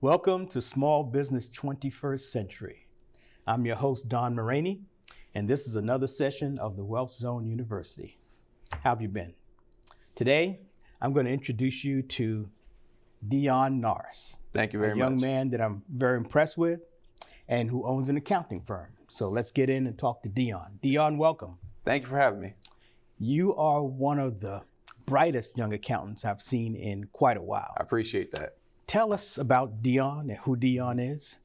Welcome to Small Business 21st Century. I'm your host, Don Moragne, and this is another session of the Wealth Zone University. How have you been? Today, I'm going to introduce you to Deon Norris. Thank you very much. A young man that I'm very impressed with and who owns an accounting firm. So let's get in and talk to Deon. Deon, welcome. Thank you for having me. You are one of the brightest young accountants I've seen in quite a while. I appreciate that. Tell us about Deon and who Deon is.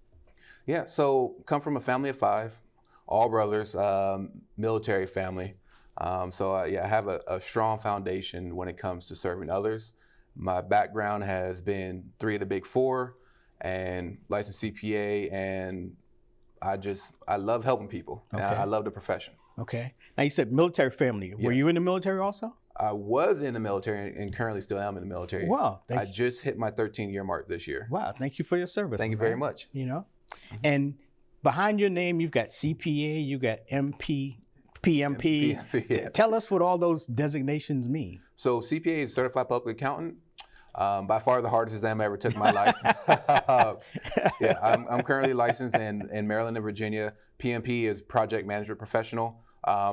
Yeah, so come from a family of five, all brothers, military family. I have a strong foundation when it comes to serving others. My background has been 3 of the big 4 and licensed CPA, and I love helping people. Okay. And I love the profession. Okay. Now you said military family. Were you in the military also? I was in the military and currently still am in the military. Wow. I just hit my 13-year mark this year. Wow. Thank you for your service. Thank you very much. You know, and behind your name, you've got CPA, you got MP, PMP. Yeah. Tell us what all those designations mean. So CPA is Certified Public Accountant. By far the hardest exam I ever took in my life. I'm currently licensed in Maryland and Virginia. PMP is Project Management Professional.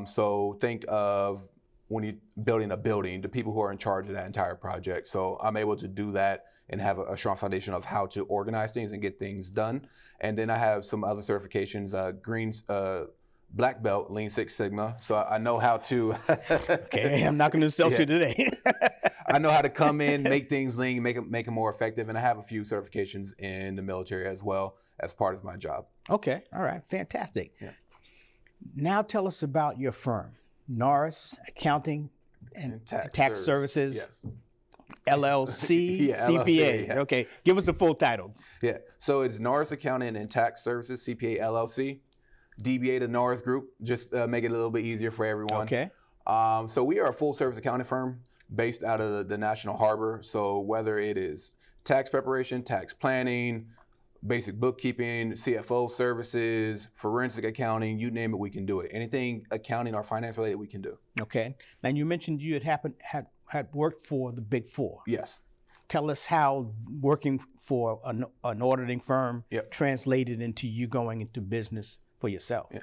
So think of when you're building a building, the people who are in charge of that entire project. So I'm able to do that and have a strong foundation of how to organize things and get things done. And then I have some other certifications, Black Belt, Lean Six Sigma. So I know how to. Okay, I'm not going to insult you today. I know how to come in, make things lean, make them more effective. And I have a few certifications in the military as well as part of my job. Okay, all right, fantastic. Yeah. Now tell us about your firm, Norris Accounting and Tax Services. Yes. LLC, Yeah, CPA. LLC, yeah. Okay, give us the full title. Yeah, so it's Norris Accounting and Tax Services, CPA, LLC. DBA to Norris Group, just make it a little bit easier for everyone. Okay. So we are a full service accounting firm based out of the National Harbor. So whether it is tax preparation, tax planning, basic bookkeeping, CFO services, forensic accounting, you name it, we can do it. Anything accounting or finance related, we can do. Okay. Now you mentioned you had worked for the Big 4. Yes. Tell us how working for an auditing firm translated into you going into business for yourself. Yeah.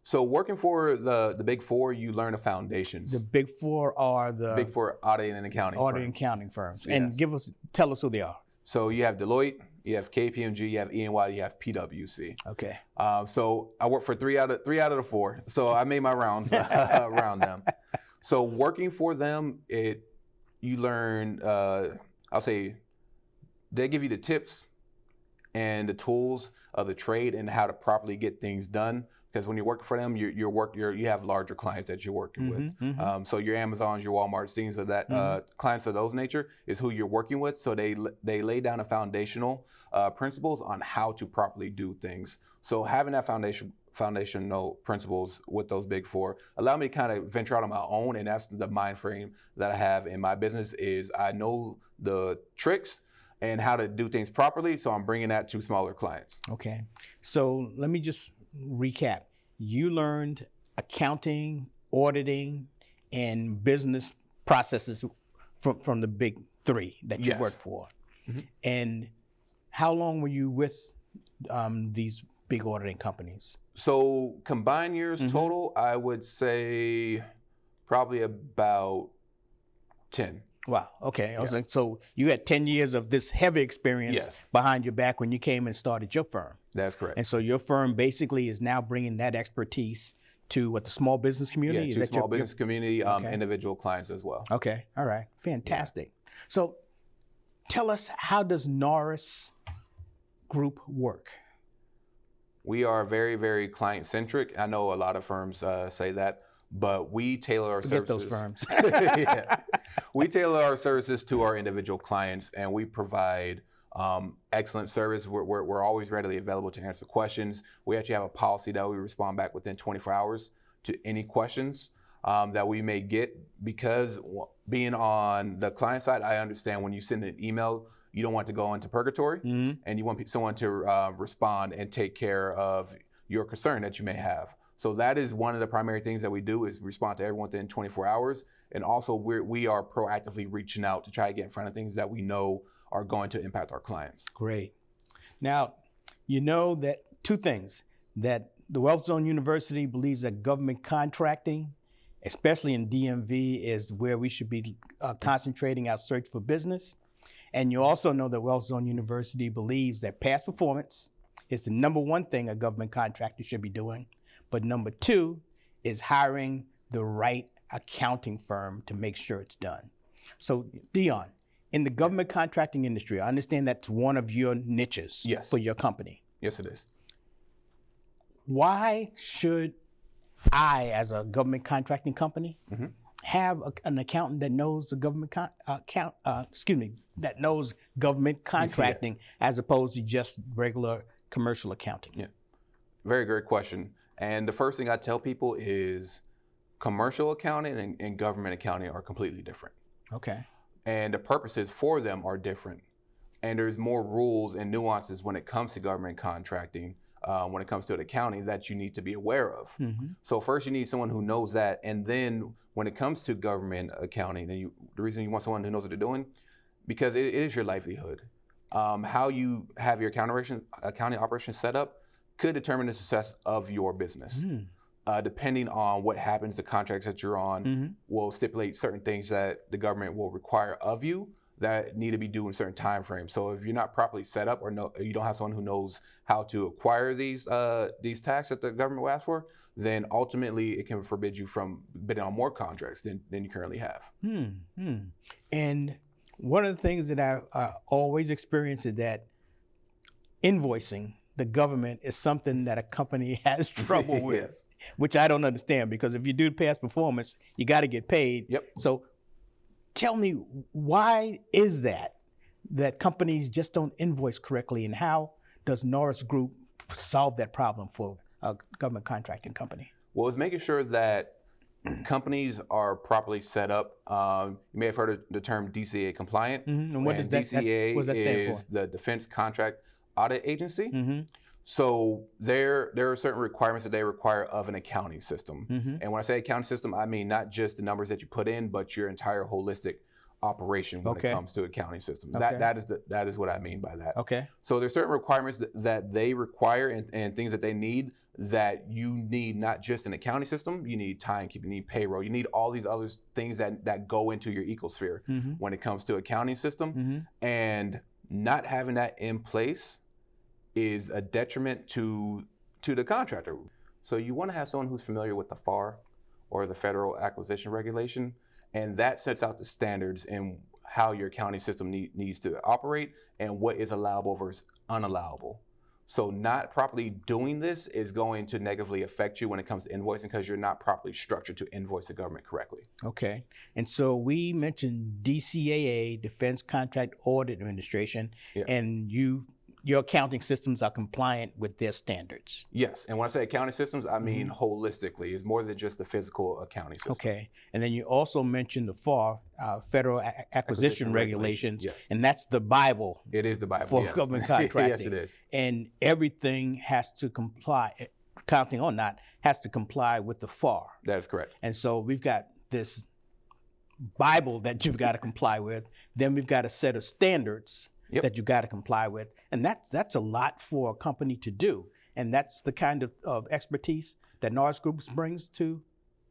So working for the Big 4, you learn the foundations. The Big 4 are the Big 4 auditing and accounting firms. Yes. And tell us who they are. So you have Deloitte, you have KPMG, you have EY, you have PwC. Okay. So I work for three out of the 4. So I made my rounds around them. So working for them, you learn. I'll say they give you the tips and the tools of the trade and how to properly get things done. Because when you're working for them, you have larger clients that you're working with. Mm-hmm. So your Amazons, your Walmarts, things of that, clients of those nature is who you're working with. So they lay down a foundational principles on how to properly do things. So having that foundational principles with those Big 4 allow me to kind of venture out on my own, and that's the mind frame that I have in my business. Is I know the tricks and how to do things properly, so I'm bringing that to smaller clients. Okay, so let me just recap. You learned accounting, auditing, and business processes from the Big 3 that you worked for. Mm-hmm. And how long were you with these big auditing companies? So combined years total, I would say probably about 10. Wow. Okay. I was like, so you had 10 years of this heavy experience behind your back when you came and started your firm. That's correct. And so your firm basically is now bringing that expertise to the small business community? Yeah, to small business community, individual clients as well. Okay. All right. Fantastic. Yeah. So tell us, how does Norris Group work? We are very, very client-centric. I know a lot of firms say that. But we tailor our services. Those firms. We tailor our services to our individual clients, and we provide excellent service. We're always readily available to answer questions. We actually have a policy that we respond back within 24 hours to any questions that we may get. Because being on the client side, I understand when you send an email, you don't want to go into purgatory, and you want someone to respond and take care of your concern that you may have. So that is one of the primary things that we do, is respond to everyone within 24 hours. And also we are proactively reaching out to try to get in front of things that we know are going to impact our clients. Great. Now, you know that two things, that the Wealth Zone University believes that government contracting, especially in DMV, is where we should be concentrating our search for business. And you also know that Wealth Zone University believes that past performance is the number one thing a government contractor should be doing. But number two is hiring the right accounting firm to make sure it's done. So Deon, in the government contracting industry, I understand that's one of your niches for your company. Yes, it is. Why should I, as a government contracting company, have an accountant that knows the government that knows government contracting as opposed to just regular commercial accounting? Yeah, very great question. And the first thing I tell people is commercial accounting and government accounting are completely different. Okay. And the purposes for them are different. And there's more rules and nuances when it comes to government contracting, when it comes to accounting, that you need to be aware of. So first you need someone who knows that. And then when it comes to government accounting, and the reason you want someone who knows what they're doing, because it is your livelihood. How you have your accounting operation set up could determine the success of your business. Depending on what happens, the contracts that you're on will stipulate certain things that the government will require of you that need to be due in certain time frames. So if you're not properly set up, or you don't have someone who knows how to acquire these tasks that the government will ask for, then ultimately it can forbid you from bidding on more contracts than you currently have. And one of the things that I always experience is that invoicing the government is something that a company has trouble with, which I don't understand, because if you do past performance, you got to get paid. So tell me, why is that companies just don't invoice correctly, and how does Norris Group solve that problem for a government contracting company? Well, it's making sure that companies are properly set up. You may have heard of the term DCA compliant. And what does that stand is for? the Defense Contract Audit Agency. So there are certain requirements that they require of an accounting system. And when I say accounting system, I mean not just the numbers that you put in, but your entire holistic operation when it comes to accounting systems. That is what I mean by that. So there's certain requirements that they require and things that they need, that you need not just an accounting system, you need timekeeping, you need payroll, you need all these other things that go into your ecosphere when it comes to accounting system. And not having that in place is a detriment to the contractor. So you want to have someone who's familiar with the FAR, or the Federal Acquisition Regulation, and that sets out the standards in how your accounting system needs to operate and what is allowable versus unallowable. So not properly doing this is going to negatively affect you when it comes to invoicing, because you're not properly structured to invoice the government correctly. Okay. And so we mentioned DCAA, Defense Contract Audit Administration, and your accounting systems are compliant with their standards. Yes, and when I say accounting systems, I mean holistically. It's more than just the physical accounting system. Okay, and then you also mentioned the FAR, Federal Acquisition Regulations, and that's the Bible. It is the Bible for government contracting. Yes, it is. And everything has to comply, accounting or not, has to comply with the FAR. That is correct. And so we've got this Bible that you've got to comply with. Then we've got a set of standards that you got to comply with, and that's a lot for a company to do, and that's the kind of expertise that Norris Group brings to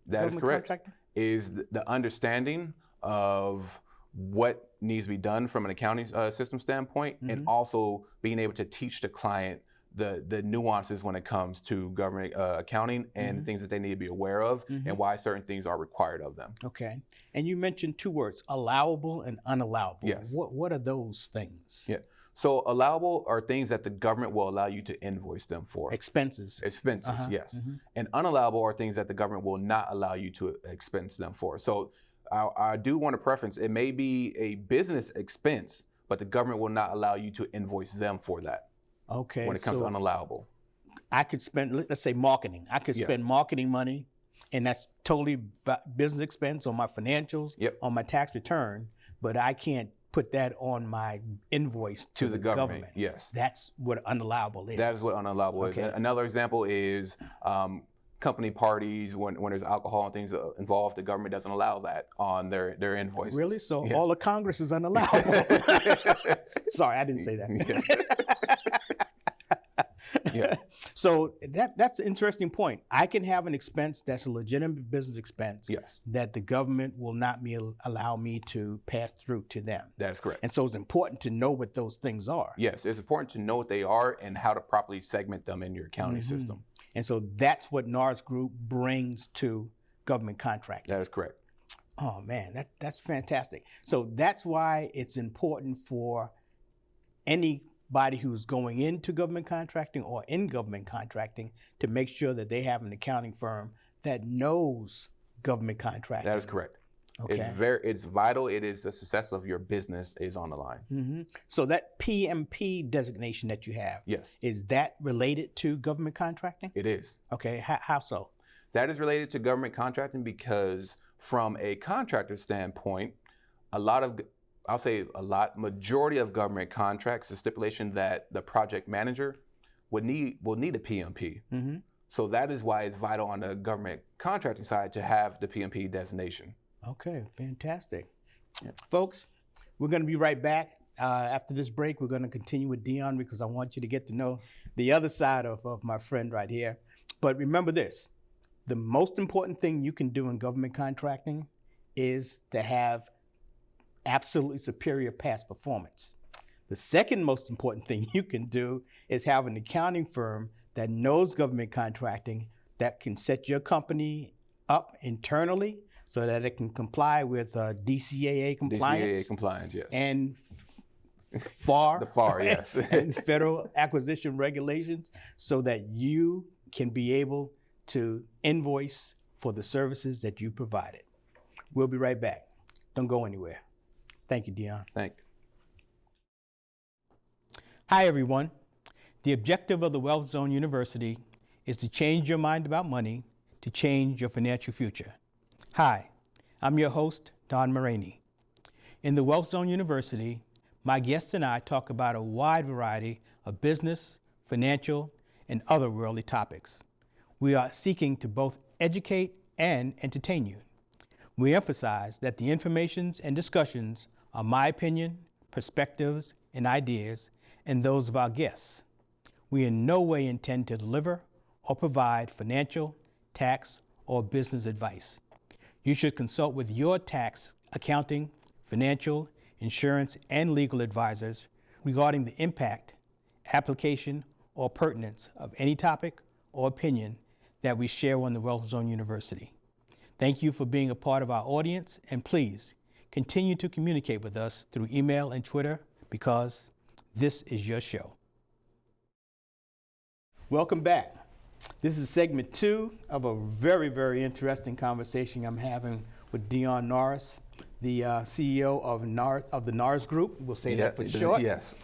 that is correct. Is the understanding of what needs to be done from an accounting system standpoint, and also being able to teach the client the nuances when it comes to government accounting and things that they need to be aware of and why certain things are required of them. Okay. And you mentioned two words, allowable and unallowable. Yes. What are those things? Yeah. So allowable are things that the government will allow you to invoice them for. Expenses. Expenses, yes. And unallowable are things that the government will not allow you to expense them for. So I do want to preference, it may be a business expense, but the government will not allow you to invoice them for that. Okay. When it comes to unallowable. I could spend, let's say marketing. I could spend marketing money, and that's totally business expense on my financials, on my tax return, but I can't put that on my invoice to the government. Yes. That's what unallowable is. That is what unallowable is. Another example is company parties, when there's alcohol and things involved, the government doesn't allow that on their invoices. Really? So Yeah. all of Congress is unallowed. Sorry, I didn't say that. Yeah. So that's an interesting point. I can have an expense that's a legitimate business expense Yes. that the government will not allow me to pass through to them. That is correct. And so it's important to know what those things are. Yes, it's important to know what they are and how to properly segment them in your accounting system. And so that's what Norris Group brings to government contracting. That is correct. Oh man, that's fantastic. So that's why it's important for anybody who's going into government contracting or in government contracting to make sure that they have an accounting firm that knows government contracting. That is correct. Okay. It's vital. It is the success of your business is on the line. So that PMP designation that you have, Yes, is that related to government contracting? it is. Okay, how so? That is related to government contracting because from a contractor standpoint, majority of government contracts, the stipulation that the project manager will need a PMP. So that is why it's vital on the government contracting side to have the PMP designation. Okay, fantastic. Yeah. Folks, we're going to be right back. After this break, we're going to continue with Deon because I want you to get to know the other side of my friend right here. But remember this, the most important thing you can do in government contracting is to have absolutely superior past performance. The second most important thing you can do is have an accounting firm that knows government contracting that can set your company up internally so that it can comply with DCAA compliance. DCAA compliance, yes. And FAR. The FAR, yes. And federal acquisition regulations so that you can be able to invoice for the services that you provided. We'll be right back. Don't go anywhere. Thank you, Deon. Thank you. Hi, everyone. The objective of the Wealth Zone University is to change your mind about money, to change your financial future. Hi, I'm your host, Don Moragne. In the Wealth Zone University, my guests and I talk about a wide variety of business, financial, and other worldly topics. We are seeking to both educate and entertain you. We emphasize that the informations and discussions are my opinion, perspectives, and ideas, and those of our guests. We in no way intend to deliver or provide financial, tax, or business advice. You should consult with your tax, accounting, financial, insurance, and legal advisors regarding the impact, application, or pertinence of any topic or opinion that we share on the Wealth Zone University. Thank you for being a part of our audience, and please continue to communicate with us through email and Twitter because this is your show. Welcome back. This is segment 2 of a very, very interesting conversation I'm having with Deon Norris, the CEO of the Norris Group. We'll say that for short. Yes.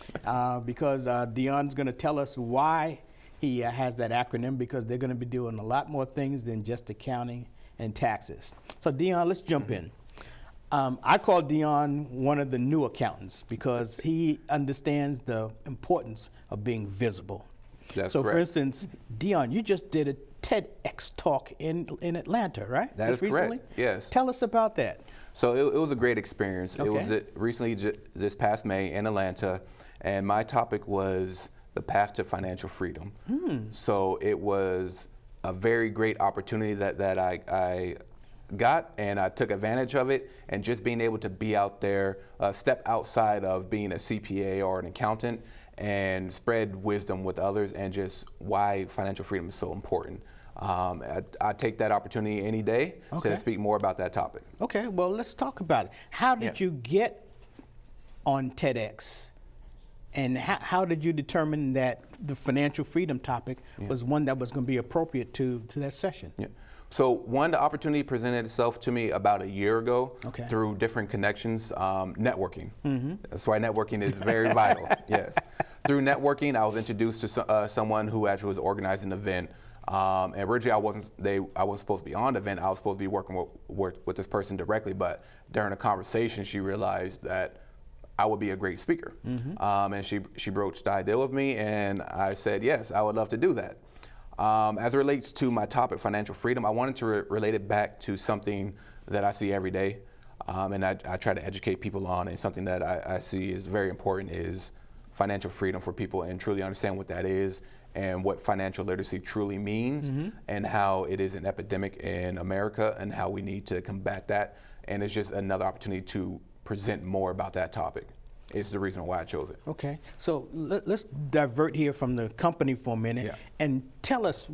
Because Deon's going to tell us why he has that acronym, because they're going to be doing a lot more things than just accounting and taxes. So Deon, let's jump in. I call Deon one of the new accountants because he understands the importance of being visible. That's so correct. For instance, Deon, you just did a TEDx talk in Atlanta, right? That is recently? correct, yes. Tell us about that. So it was a great experience. Okay. It was recently this past May in Atlanta, and my topic was the path to financial freedom. So it was a very great opportunity that I got, and I took advantage of it, and just being able to be out there, step outside of being a CPA or an accountant, and spread wisdom with others, and just why financial freedom is so important. I take that opportunity any day to speak more about that topic. Okay, well, let's talk about it. How did you get on TEDx? And how did you determine that the financial freedom topic was one that was going to be appropriate to that session? Yeah. So the opportunity presented itself to me about a year ago through different connections, networking. That's why networking is very vital, yes. Through networking, I was introduced to someone who actually was organizing an event. And originally I wasn't supposed to be on the event, I was supposed to be working with this person directly, but during a conversation she realized that I would be a great speaker. And she broached the idea with me, and I said, yes, I would love to do that. As it relates to my topic, financial freedom, I wanted to relate it back to something that I see every day, and I try to educate people on. And something that I see is very important is financial freedom for people, and truly understand what that is and what financial literacy truly means, and how it is an epidemic in America and how we need to combat that. And it's just another opportunity to present more about that topic. It's the reason why I chose it. Okay, so let's divert here from the company for a minute, Yeah. and tell us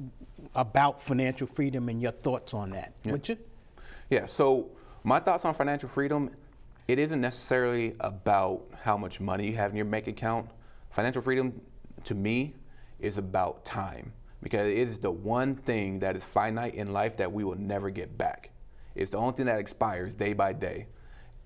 about financial freedom and your thoughts on that, would you? Yeah, so my thoughts on financial freedom, it isn't necessarily about how much money you have in your bank account. Financial freedom, to me, is about time, because it is the one thing that is finite in life that we will never get back. It's the only thing that expires day by day.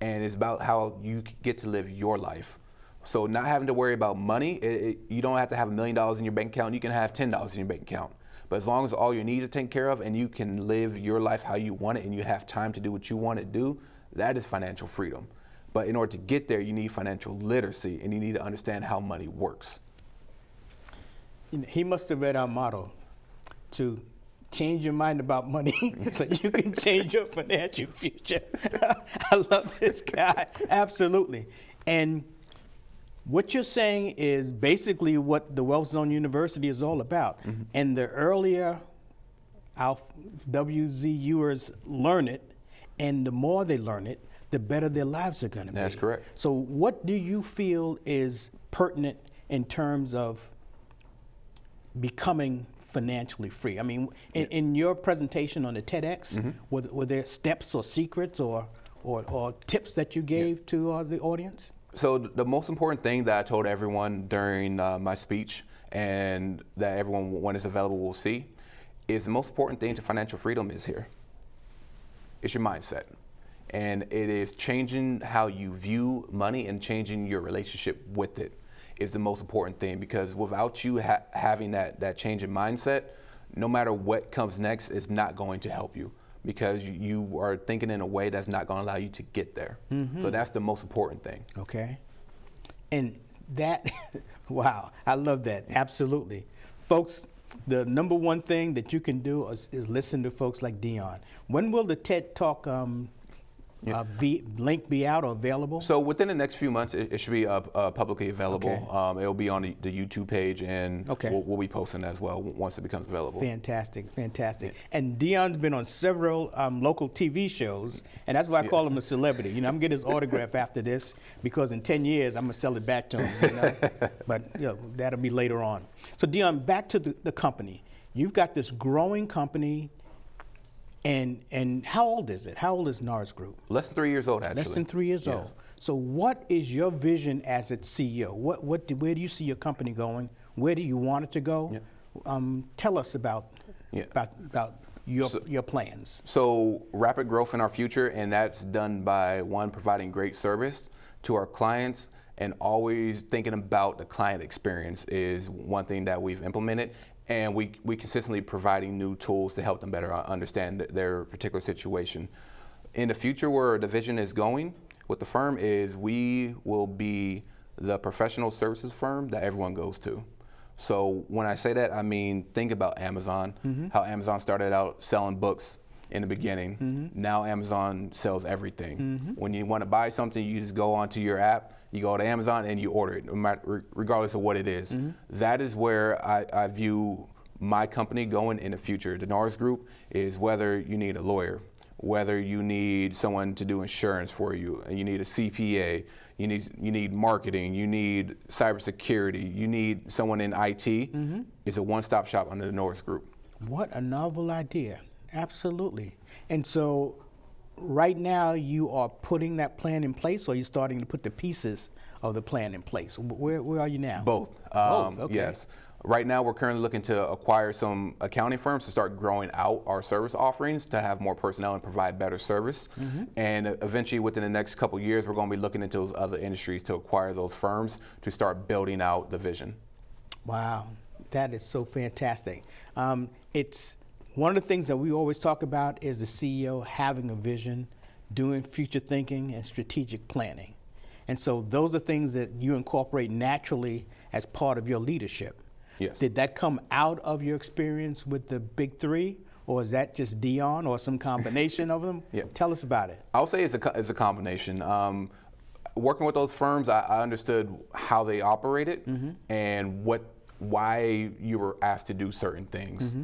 And it's about how you get to live your life. So not having to worry about money, you don't have to have $1 million in your bank account. You can have $10 in your bank account. But as long as all your needs are taken care of and you can live your life how you want it and you have time to do what you want to do, that is financial freedom. But in order to get there, you need financial literacy, and you need to understand how money works. He must have read our motto to change your mind about money so you can change your financial future. I love this guy, absolutely. And what you're saying is basically what the Wealth Zone University is all about. And the earlier our WZUers learn it, and the more they learn it, the better their lives are going to be. That's correct. So what do you feel is pertinent in terms of becoming financially free? I mean, in your presentation on the TEDx, were there steps or secrets or tips that you gave to the audience? So the most important thing that I told everyone during my speech, and that everyone, when it's available, will see, is the most important thing to financial freedom is here. It's your mindset. And it is changing how you view money and changing your relationship with it is the most important thing, because without you having that change in mindset, no matter what comes next, it's not going to help you, because you are thinking in a way that's not going to allow you to get there. So that's the most important thing. Okay. And that, wow, I love that, absolutely. Folks, the number one thing that you can do is listen to folks like Deon. When will the TED Talk link be out or available? So within the next few months, it should be publicly available. Okay. It'll be on the YouTube page, and we'll be posting as well once it becomes available. Fantastic, fantastic. Yeah. And Deon's been on several local TV shows, and that's why I call him a celebrity. You know, I'm getting his autograph after this, because in 10 years, I'm gonna sell it back to him, you know? But you know, that'll be later on. So Deon, back to the company. You've got this growing company. And how old is it? How old is Norris Group? Less than 3 years old, actually. Less than 3 years old. So what is your vision as its CEO? Where do you see your company going? Where do you want it to go? Tell us about your plans. So rapid growth in our future, and that's done by, one, providing great service to our clients, and always thinking about the client experience is one thing that we've implemented. And we consistently providing new tools to help them better understand their particular situation. In the future, where the vision is going with the firm is we will be the professional services firm that everyone goes to. So when I say that, I mean, think about Amazon, how Amazon started out selling books in the beginning. Now Amazon sells everything. When you want to buy something, you just go onto your app, you go to Amazon and you order it, regardless of what it is. That is where I view my company going in the future. The Norris Group is whether you need a lawyer, whether you need someone to do insurance for you, and you need a CPA, you need marketing, you need cybersecurity, you need someone in IT. It's a one-stop shop under the Norris Group. What a novel idea. Absolutely. And so right now you are putting that plan in place, or you're starting to put the pieces of the plan in place? Where are you now? Both. Both, okay. Yes. Right now we're currently looking to acquire some accounting firms to start growing out our service offerings, to have more personnel and provide better service. And eventually within the next couple of years, we're going to be looking into those other industries to acquire those firms to start building out the vision. Wow, that is so fantastic. It's one of the things that we always talk about is the CEO having a vision, doing future thinking and strategic planning. And so those are things that you incorporate naturally as part of your leadership. Yes. Did that come out of your experience with the big three, or is that just Deon or some combination of them? Yeah. Tell us about it. I would say it's a combination. Working with those firms, I understood how they operated and why you were asked to do certain things.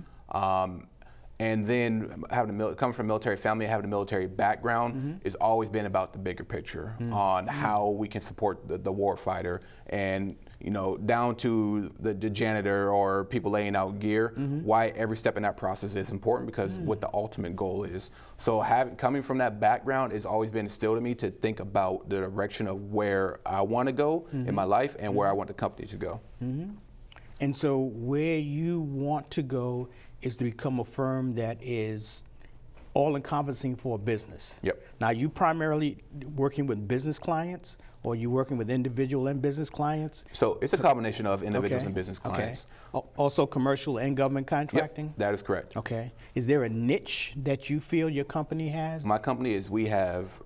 And then coming from a military family, having a military background, has always been about the bigger picture on how we can support the war fighter, and down to the janitor or people laying out gear. Why every step in that process is important, because what the ultimate goal is. So coming from that background has always been instilled in me to think about the direction of where I want to go in my life and where I want the company to go. And so where you want to go is to become a firm that is all-encompassing for a business. Yep. Now, you primarily working with business clients, or you working with individual and business clients? So it's a combination of individuals and business clients. Also commercial and government contracting? Yep, that is correct. Okay. Is there a niche that you feel your company has? My company we have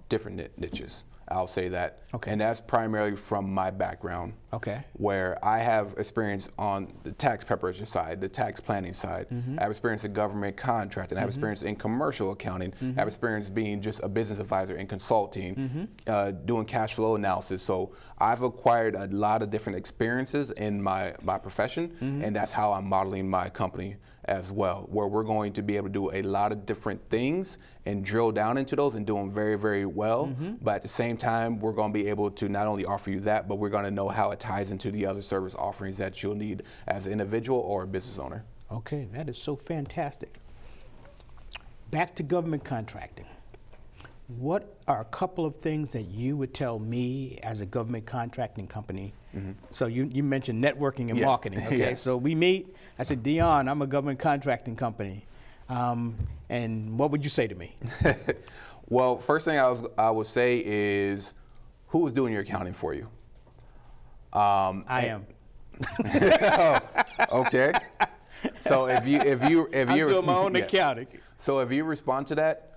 different niches. I'll say that. Okay. And that's primarily from my background. Okay. Where I have experience on the tax preparation side, the tax planning side. I have experience in government contracting. I have experience in commercial accounting. I have experience being just a business advisor in consulting, doing cash flow analysis. So I've acquired a lot of different experiences in my profession, and that's how I'm modeling my company as well, where we're going to be able to do a lot of different things and drill down into those and do them very, very well. But at the same time, we're going to be able to not only offer you that, but we're going to know how it ties into the other service offerings that you'll need as an individual or a business owner. Okay, that is so fantastic. Back to government contracting. What are a couple of things that you would tell me as a government contracting company? So you mentioned networking and marketing. Okay, Yes. So we meet. I said, Deon, I'm a government contracting company. And what would you say to me? Well, first thing I would say is, who is doing your accounting for you? I am. Okay. So if you I'm doing my own accounting. So if you respond to that,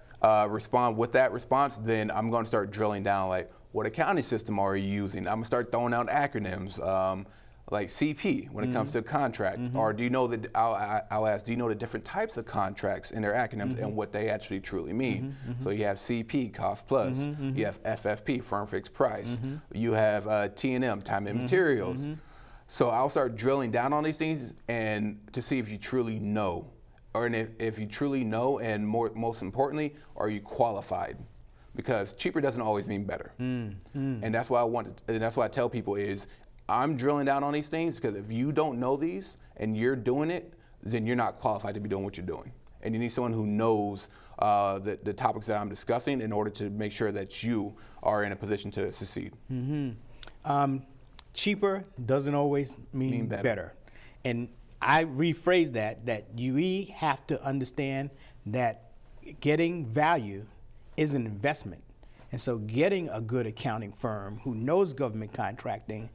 respond with that response, then I'm going to start drilling down, like, what accounting system are you using? I'm going to start throwing out acronyms, like CP when it comes to contract. Or do you know that, I'll ask, do you know the different types of contracts and their acronyms and what they actually truly mean? So you have CP, cost plus. You have FFP, firm fixed price. You have T&M, time and materials. So I'll start drilling down on these things and to see if you truly know. Or if you truly know, and most importantly, are you qualified? Because cheaper doesn't always mean better. And that's why I tell people is, I'm drilling down on these things, because if you don't know these and you're doing it, then you're not qualified to be doing what you're doing. And you need someone who knows the topics that I'm discussing in order to make sure that you are in a position to succeed. Cheaper doesn't always mean better. And I rephrase that you have to understand that getting value is an investment. And so getting a good accounting firm who knows government contracting,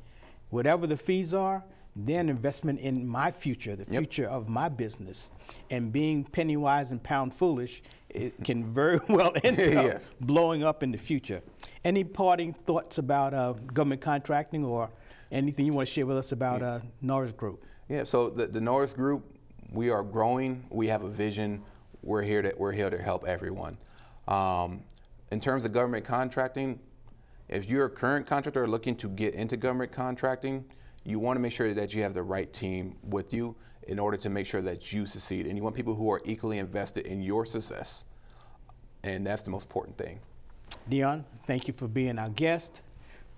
whatever the fees are, they're an investment in my future, the future of my business. And being penny wise and pound foolish, it can very well end up blowing up in the future. Any parting thoughts about government contracting, or anything you want to share with us about Norris Group? Yeah, so the Norris Group, we are growing. We have a vision. We're here to help everyone. In terms of government contracting, if you're a current contractor looking to get into government contracting, you want to make sure that you have the right team with you in order to make sure that you succeed. And you want people who are equally invested in your success. And that's the most important thing. Deon, thank you for being our guest.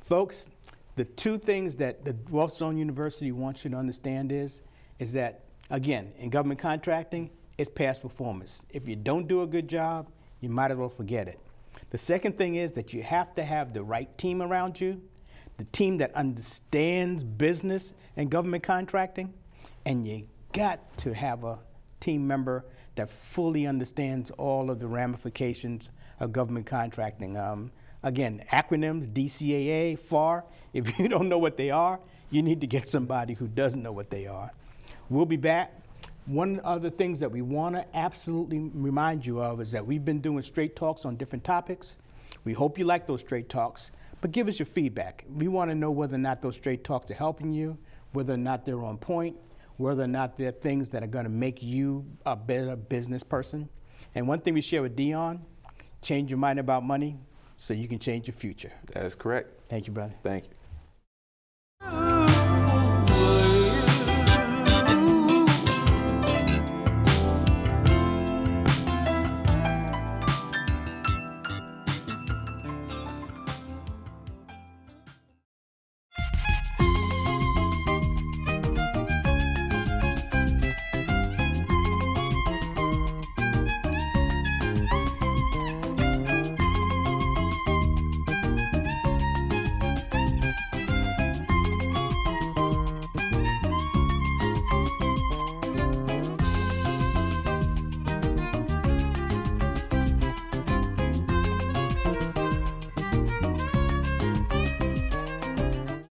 Folks, the two things that the Wealth Zone University wants you to understand is that, again, in government contracting, it's past performance. If you don't do a good job, you might as well forget it. The second thing is that you have to have the right team around you, the team that understands business and government contracting, and you got to have a team member that fully understands all of the ramifications of government contracting. Again, acronyms, DCAA, FAR, if you don't know what they are, you need to get somebody who does know what they are. We'll be back. One of the things that we want to absolutely remind you of is that we've been doing straight talks on different topics. We hope you like those straight talks, but give us your feedback. We want to know whether or not those straight talks are helping you, whether or not they're on point, whether or not they're things that are going to make you a better business person. And one thing we share with Deon, change your mind about money so you can change your future. That is correct. Thank you, brother. Thank you.